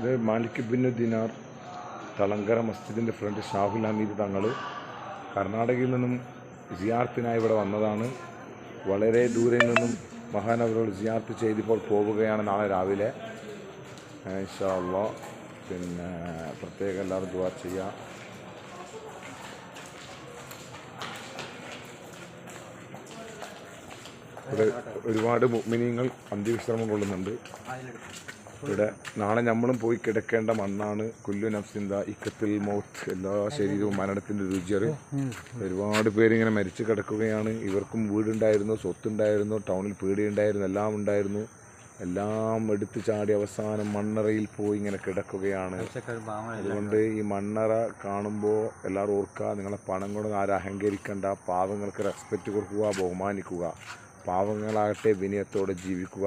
ഇത് മാലിക് ബിൻ ദിനാർ തളങ്കര മസ്ജിദിൻ്റെ ഫ്രണ്ട് ഷാഹുൽ ഹമീദ് തങ്ങൾ കർണാടകയിൽ നിന്നും സിയാർത്തിനായി ഇവിടെ വന്നതാണ്. വളരെ ദൂരെ നിന്നും മഹാനവരോട് സിയാർത്ത് ചെയ്തിപ്പോൾ പോവുകയാണ് നാളെ രാവിലെ ഇൻഷാ അല്ലാഹ്. പിന്നെ പ്രത്യേകം എല്ലാവരും ദുആ ചെയ്യുക. ഇവിടെ ഒരുപാട് മുഅ്മിനീങ്ങൾ അന്ത്യവിശ്രമം കൊള്ളുന്നുണ്ട്. ഇവിടെ നാളെ നമ്മളും പോയി കിടക്കേണ്ട മണ്ണാണ്. കുല്ലു നഫ്സിൻ ദാഇഖത്തുൽ മൗത്ത്, എല്ലാ ശരീരവും മരണത്തിൻ്റെ രുചിയറിയും. ഒരുപാട് പേരിങ്ങനെ മരിച്ചു കിടക്കുകയാണ്. ഇവർക്കും വീടുണ്ടായിരുന്നു, സ്വത്തുണ്ടായിരുന്നു, ടൗണിൽ പീടിയുണ്ടായിരുന്നു, എല്ലാം ഉണ്ടായിരുന്നു. എല്ലാം എടുത്തു ചാടി അവസാനം മണ്ണറയിൽ പോയി ഇങ്ങനെ കിടക്കുകയാണ്. അതുകൊണ്ട് ഈ മണ്ണറ കാണുമ്പോൾ എല്ലാവരും ഓർക്കുക, നിങ്ങളെ പണം കൊണ്ട് ആരും അഹങ്കരിക്കേണ്ട. പാവങ്ങൾക്ക് റെസ്പെക്റ്റ് കൊടുക്കുക, ബഹുമാനിക്കുക. പാവങ്ങളാകട്ടെ വിനയത്തോടെ ജീവിക്കുക.